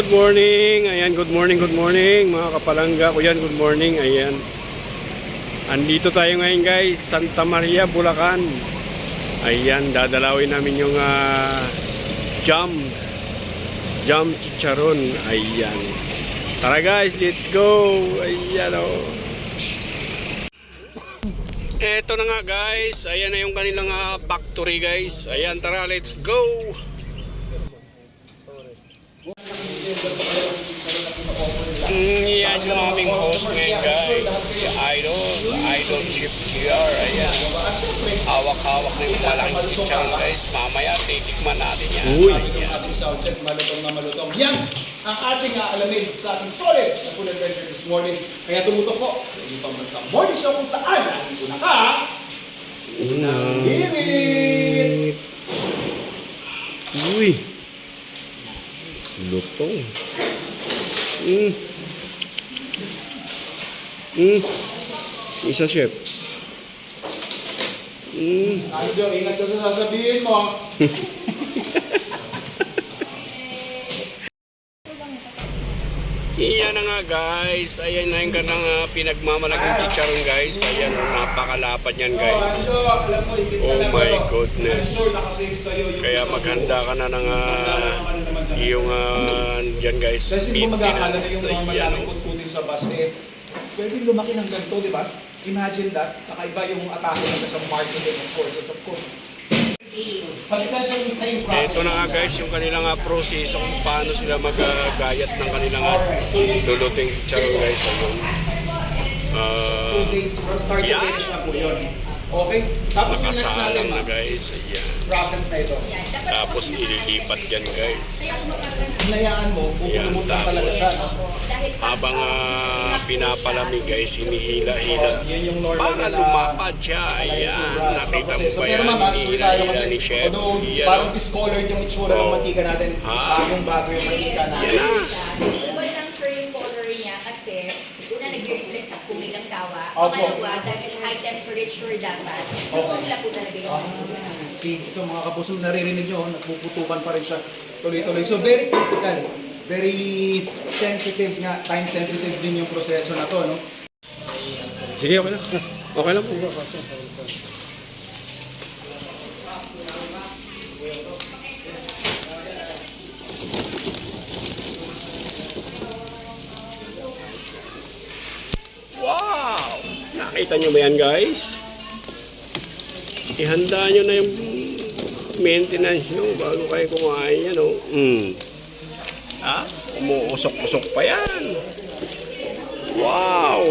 good morning. Ayan, good morning mga kapalangga ko yan. Good morning. Ayan. Andito tayo ngayon guys, Santa Maria, Bulacan. Ayan, dadalawin namin yung jam chicharon. Ayan. Tara guys, let's go. Ayan o. Eto na nga guys. Ayan na yung kanilang factory guys. Ayan, tara, let's go. Yan yung aming host ngayon guys, si Idol Chef JR. Ayan, hawak-hawak na yung malaking chicharon guys. Mamaya titikman natin yan. Ating soundcheck, malutong na malutong. Yan ang ating alamin sa ating solid na food adventure this morning. Kaya tumutok po sa inyong pambansang morning show kung saan natin ko na ka hirit. Uy, lutong. Isa chef. Anjo, ingat ka sa sasabihin mo. Iyan na nga guys. Ayan na yung kanang pinagmamalagong chicharon guys. Ayan, napakalapad yan guys. Oh my goodness. Kaya maghanda ka na ng iyong dyan guys, maintenance. Ayan o. Pwede lumaki ng ganito, di ba? Imagine that, kakaiba yung atake ng sa marketing, of course. Of course. But essentially, same process. Ito na nga guys, yung kanilang proseso kung paano sila mag-gayat ng kanilang luluting chicharon guys. Ayun. 2 days from start to finish na po yun. Okay? Tapos yung next natin na guys. Ayan. Process na ito. Tapos ililipat yan guys. Hinayaan mo, pupulumot lang talaga siya. Habang pinapalamig guys, hinihila-hila Yan yung normal para lumapad siya. Ayan, nakita mo ba yan? Hinihila-hila ni Chef. Parang discolored yung itsura ng mantika natin. Bagong-bago yung mantika natin. Iba lang sir yung color niya kasi una nag-reflex ang kulay ng tawa. Pangalawa, dahil high temperature dapat, lumula po talaga yung See, ito mga kapuso, naririnig nyo, nagpuputukan pa rin siya tuloy-tuloy. So very critical, very sensitive nga, time sensitive din yung proseso na to, no? Sige, okay lang. Okay lang po. Wow! Nakita nyo ba yan guys? Ihanda nyo na yung maintenance nyo bago kayo kumain yan, oh. Umuusok-usok pa yan. Wow!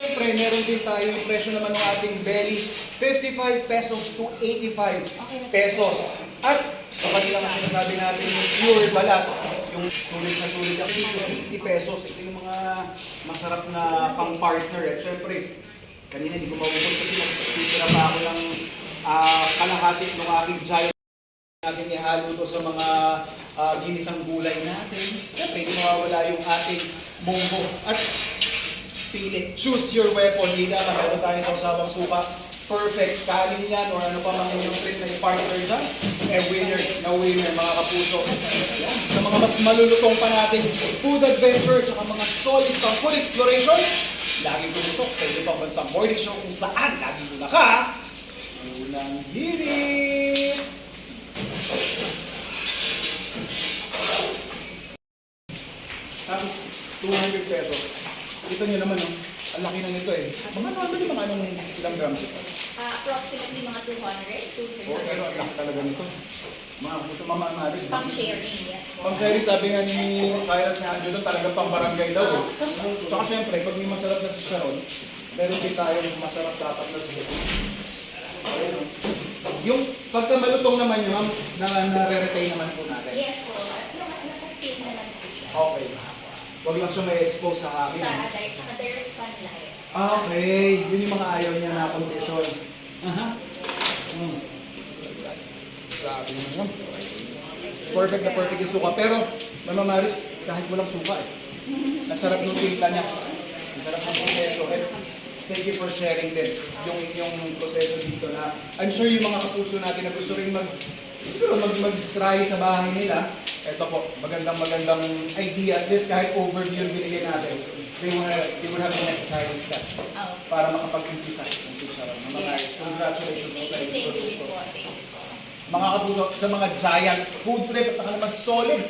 Siyempre, meron din tayo yung presyo naman ng ating belly, 55 pesos to 85 pesos. At kapag lang ang sinasabi natin yung pure balat, yung sulit na sulit na 60 pesos. Ito yung mga masarap na pang-partner. At syempre, kanina hindi ko maubos kasi nagtitira pa ako ng kalahati ng aking giant natin ihalo to sa mga ginisang gulay natin. Siyempre, hindi mawawala yung ating munggo. At pili, choose your weapon. Hindi na meron tayo sa usapang suka. Perfect. Kanin yan or ano pa mga inyong trip na i-partner dyan. Winner na winner mga kapuso. Yan. Sa mga mas malulutong pa natin food adventure at mga solid pang food exploration, laging tumutok sa iyo pang bansang morning show kung saan laging muna ka unang hirit. Tapos 200 pesos. Kita nyo naman, ang laki na nito eh. Mga normally mga anong ilang grams ito? approximately mga 200 to Pero ang 300. laki talaga nito. Mga puto mamamaris. Pang sharing, yes. Pang sharing, sabi nga ni Kairat ni Angelo, talagang pang barangay daw eh. Tsaka syempre, pag may masarap na chicharon, meron din tayong masarap dapat na sila. Yung pagka malutong naman yun, na-retain naman po natin. Yes po, as long as nakasil naman po siya. Okay. Huwag lang siya may expose sa hangin. Sa direct sunlight. Okay, yun yung mga ayaw niya na condition. Grabe naman. Perfect na perfect yung suka. Pero, Mama Maris, kahit walang suka eh. Nasarap ng timpla niya. Nasarap ng proseso. Thank you for sharing din yung inyong proseso dito na I'm sure yung mga kapuso natin na gusto rin mag-try sa bahay nila, Ito po, magandang idea. At least kahit overview yung binigay natin, they will have the necessary steps Oh. para makapag-umpisa ng chicharon. Mga guys, congratulations po sa inyo. Thank you po. Mga kapuso, sa mga giant food trip at saka naman solid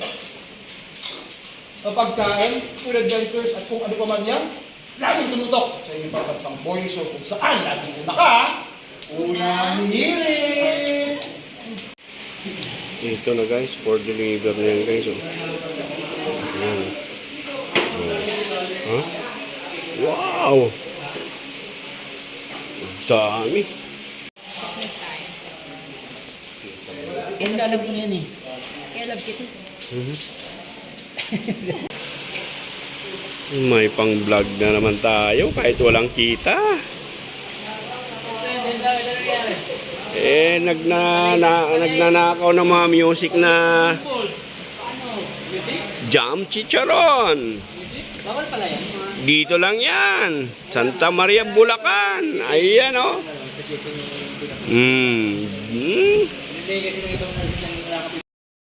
na pagkain, food adventures at kung ano pa man yan, laging tumutok sa inyong papansang morning show kung saan laging una ka, unang hirit! Ito na guys, for deliver na yan guys. Oh. Ayan. Oh. Huh? Wow! Ang dami. Yan alam ko yan eh. Kaya love kita. May pang-vlog na naman tayo kahit walang kita. Nagnanakaw ng mga music na Jam Chicharon. Bawal pala yan. Dito lang yan. Santa Maria, Bulacan. Ayan o. Hindi kasi ng ibang music ng nakapit.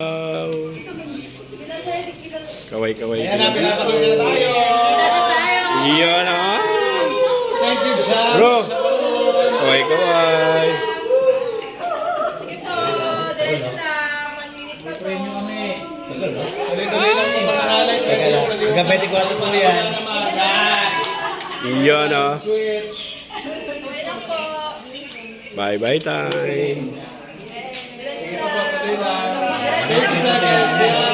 Wow. Kaway-kaway. Ayan na, pinapakita na tayo! Iyan o. Thank you, Jam! Bro. Kaway-kaway. Premyo kami. Tuloy-tuloy lang po pangalan. Gabete ko ato po yan. Iyan o. Switch. Bye-bye time. Sige po, tuloy lang. 30 seconds.